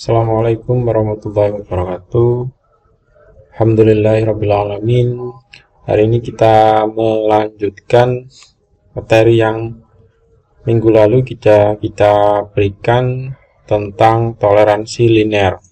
Assalamualaikum warahmatullahi wabarakatuh. Alhamdulillahirrabbilalamin. Hari ini kita melanjutkan materi yang minggu lalu kita berikan tentang toleransi linear.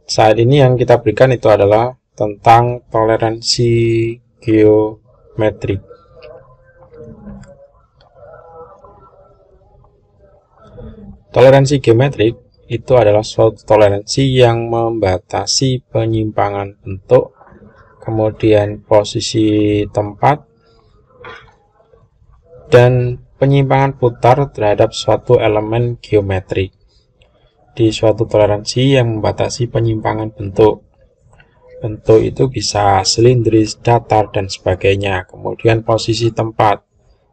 Saat ini yang kita berikan itu adalah tentang toleransi geometrik. Toleransi geometrik itu adalah suatu toleransi yang membatasi penyimpangan bentuk, kemudian posisi tempat, dan penyimpangan putar terhadap suatu elemen geometrik. Di suatu toleransi yang membatasi penyimpangan bentuk. Bentuk itu bisa silindris, datar, dan sebagainya. Kemudian posisi tempat.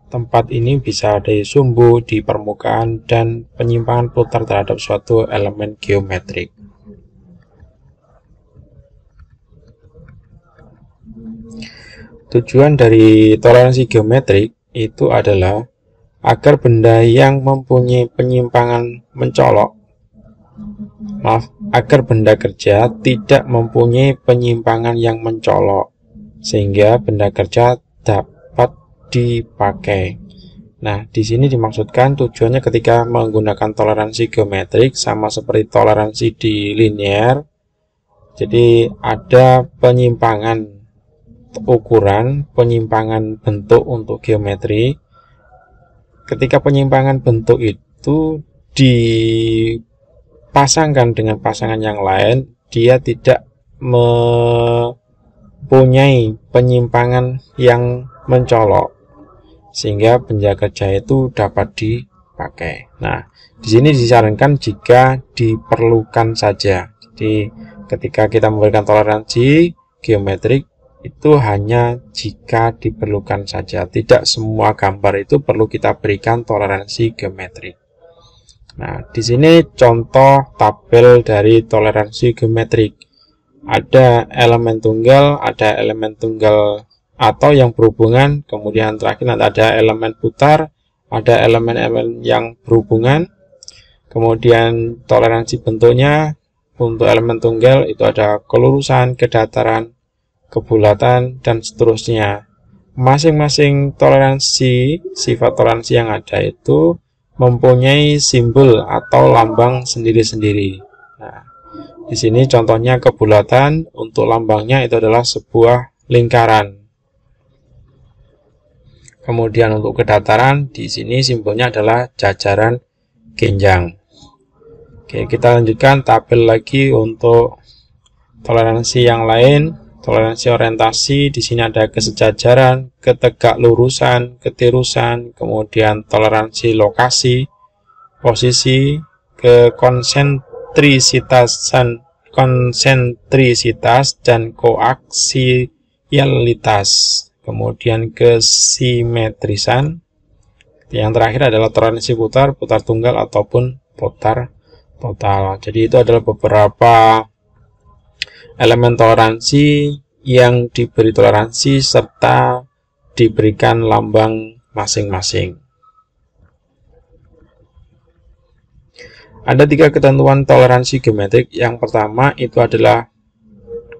Tempat ini bisa di sumbu, di permukaan, dan penyimpangan putar terhadap suatu elemen geometrik. Tujuan dari toleransi geometrik itu adalah agar benda yang mempunyai penyimpangan mencolok, agar benda kerja tidak mempunyai penyimpangan yang mencolok, sehingga benda kerja dapat dipakai. Nah, di sini dimaksudkan tujuannya ketika menggunakan toleransi geometrik sama seperti toleransi di linear. Jadi ada penyimpangan ukuran, penyimpangan bentuk untuk geometri. Ketika penyimpangan bentuk itu dipasangkan dengan pasangan yang lain, dia tidak mempunyai penyimpangan yang mencolok, sehingga benda kerja itu dapat dipakai. Nah, di sini disarankan jika diperlukan saja. Jadi, ketika kita memberikan toleransi geometrik itu hanya jika diperlukan saja. Tidak semua gambar itu perlu kita berikan toleransi geometrik. Nah, di sini contoh tabel dari toleransi geometrik. Ada elemen tunggal, atau yang berhubungan, kemudian terakhir ada elemen putar, ada elemen-elemen yang berhubungan, kemudian toleransi bentuknya untuk elemen tunggal itu ada kelurusan, kedataran, kebulatan, dan seterusnya. Masing-masing toleransi, sifat toleransi yang ada itu mempunyai simbol atau lambang sendiri-sendiri. Nah, di sini contohnya kebulatan, untuk lambangnya itu adalah sebuah lingkaran. Kemudian untuk kedataran, di sini simbolnya adalah jajaran genjang. Oke, kita lanjutkan tabel lagi untuk toleransi yang lain. Toleransi orientasi, di sini ada kesejajaran, ketegak lurusan, ketirusan, kemudian toleransi lokasi, posisi, konsentrisitas, dan koaksialitas. Kemudian kesimetrisan. Yang terakhir adalah toleransi putar, putar tunggal, ataupun putar total. Jadi itu adalah beberapa elemen toleransi yang diberi toleransi serta diberikan lambang masing-masing. Ada 3 ketentuan toleransi geometrik. Yang pertama itu adalah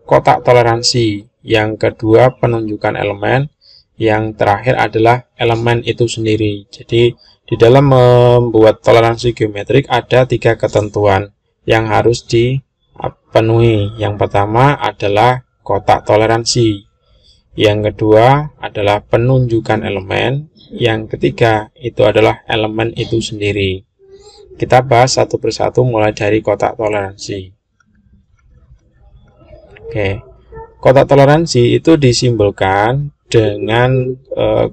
kotak toleransi. Yang kedua penunjukan elemen. Yang terakhir adalah elemen itu sendiri. Jadi di dalam membuat toleransi geometrik ada 3 ketentuan yang harus dipenuhi. Yang pertama adalah kotak toleransi. Yang kedua adalah penunjukan elemen. Yang ketiga itu adalah elemen itu sendiri. Kita bahas satu persatu mulai dari kotak toleransi. Oke. Kotak toleransi itu disimbolkan dengan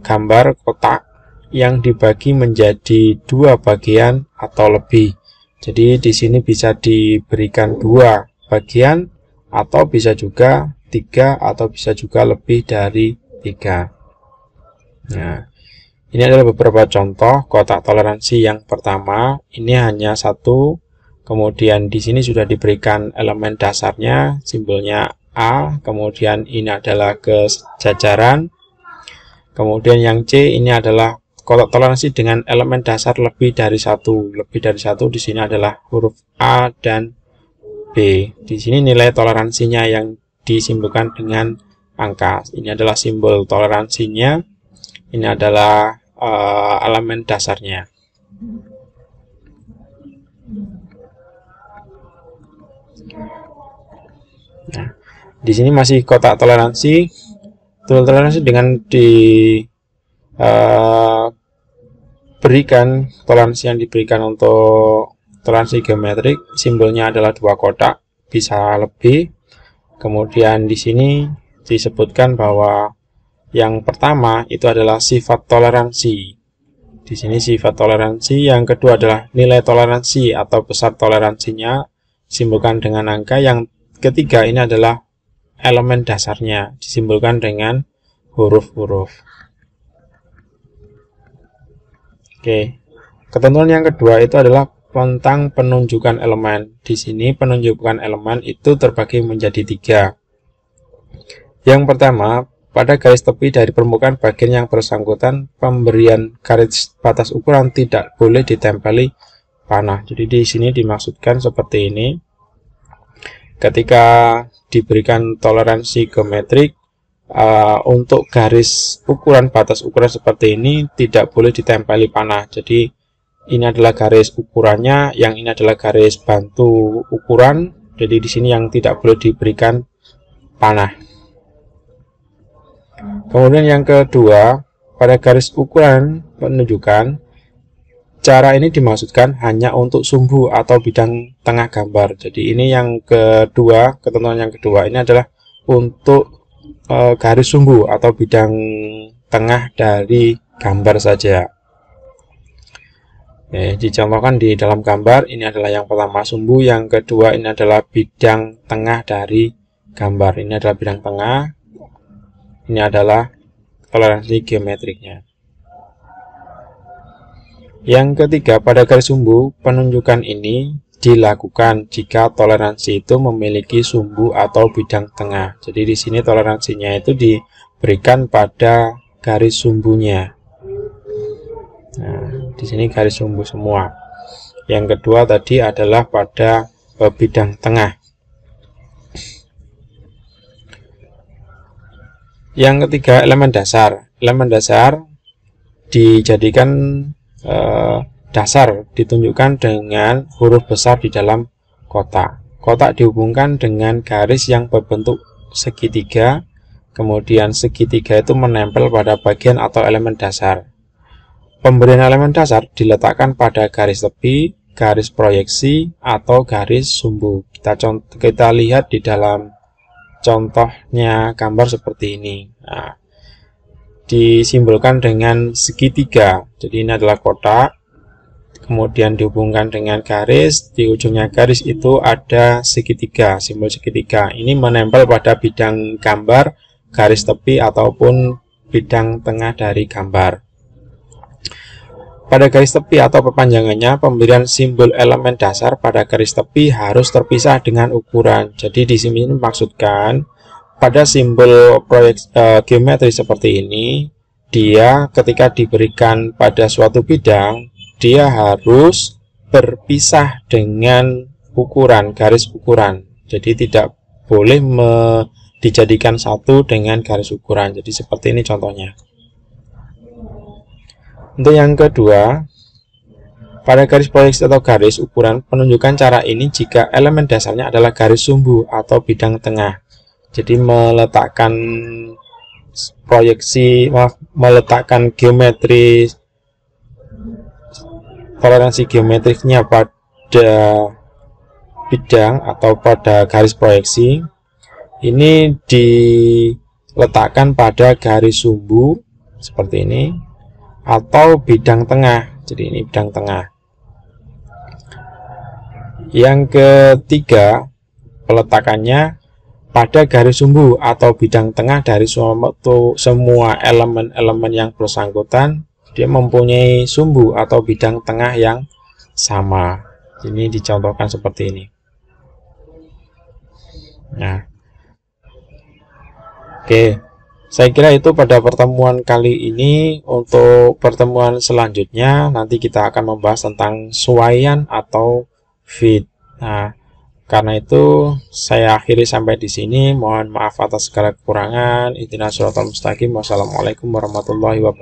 gambar kotak yang dibagi menjadi 2 bagian atau lebih. Jadi di sini bisa diberikan 2 bagian atau bisa juga 3 atau bisa juga lebih dari 3. Nah, ini adalah beberapa contoh kotak toleransi. Yang pertama, ini hanya 1. Kemudian di sini sudah diberikan elemen dasarnya, simbolnya A, kemudian ini adalah kesejajaran. Kemudian yang C ini adalah kotak toleransi dengan elemen dasar lebih dari 1. Lebih dari 1 di sini adalah huruf A dan B. Di sini nilai toleransinya yang disimbolkan dengan angka. Ini adalah simbol toleransinya. Ini adalah elemen dasarnya. Nah, di sini masih kotak toleransi. Toleransi dengan berikan toleransi yang diberikan untuk toleransi geometrik, simbolnya adalah 2 kotak, bisa lebih. Kemudian di sini disebutkan bahwa yang pertama itu adalah sifat toleransi. Di sini sifat toleransi, yang kedua adalah nilai toleransi atau besar toleransinya, disimbolkan dengan angka. Yang ketiga ini adalah elemen dasarnya, disimbolkan dengan huruf-huruf. Oke, ketentuan yang kedua itu adalah tentang penunjukan elemen. Di sini penunjukan elemen itu terbagi menjadi 3. Yang pertama, pada garis tepi dari permukaan bagian yang bersangkutan, pemberian garis batas ukuran tidak boleh ditempeli panah. Jadi di sini dimaksudkan seperti ini. Ketika diberikan toleransi geometrik, untuk garis ukuran, batas ukuran seperti ini tidak boleh ditempeli panah. Jadi ini adalah garis ukurannya, yang ini adalah garis bantu ukuran. Jadi di sini yang tidak boleh diberikan panah. Kemudian yang kedua, pada garis ukuran penunjukan, cara ini dimaksudkan hanya untuk sumbu atau bidang tengah gambar. Jadi ini yang kedua, ketentuan yang kedua ini adalah untuk garis sumbu atau bidang tengah dari gambar saja. Dicontohkan di dalam gambar, ini adalah yang pertama sumbu, yang kedua ini adalah bidang tengah dari gambar. Ini adalah bidang tengah, ini adalah toleransi geometriknya. Yang ketiga, pada garis sumbu, penunjukan ini dilakukan jika toleransi itu memiliki sumbu atau bidang tengah. Jadi di sini toleransinya itu diberikan pada garis sumbunya. Nah, di sini garis sumbu semua. Yang kedua tadi adalah pada bidang tengah. Yang ketiga, elemen dasar. Elemen dasar dijadikan dasar ditunjukkan dengan huruf besar di dalam kotak. Kotak dihubungkan dengan garis yang berbentuk segitiga, kemudian segitiga itu menempel pada bagian atau elemen dasar. Pemberian elemen dasar diletakkan pada garis tepi, garis proyeksi, atau garis sumbu. Kita lihat di dalam contohnya gambar seperti ini. Nah, disimbolkan dengan segitiga. Jadi ini adalah kotak, kemudian dihubungkan dengan garis. Di ujungnya garis itu ada segitiga, simbol segitiga. Ini menempel pada bidang gambar, garis tepi, ataupun bidang tengah dari gambar. Pada garis tepi atau perpanjangannya, pemberian simbol elemen dasar pada garis tepi harus terpisah dengan ukuran. Jadi di sini dimaksudkan pada simbol proyek geometri seperti ini, dia ketika diberikan pada suatu bidang, dia harus berpisah dengan ukuran, garis ukuran. Jadi tidak boleh dijadikan satu dengan garis ukuran. Jadi seperti ini contohnya. Untuk yang kedua, pada garis proyeksi atau garis ukuran, penunjukan cara ini jika elemen dasarnya adalah garis sumbu atau bidang tengah. Jadi meletakkan proyeksi, meletakkan geometri, toleransi geometriknya pada bidang atau pada garis proyeksi, ini diletakkan pada garis sumbu seperti ini, atau bidang tengah. Jadi ini bidang tengah. Yang ketiga, peletakannya pada garis sumbu atau bidang tengah dari semua elemen-elemen yang bersangkutan. Dia mempunyai sumbu atau bidang tengah yang sama. Ini dicontohkan seperti ini. Nah, oke. Saya kira itu pada pertemuan kali ini. Untuk pertemuan selanjutnya nanti kita akan membahas tentang suaian atau fit. Nah, Karena itu saya akhiri sampai di sini. Mohon maaf atas segala kekurangan. Ihdinas shiratal mustaqim. Wassalamualaikum warahmatullahi wabarakatuh.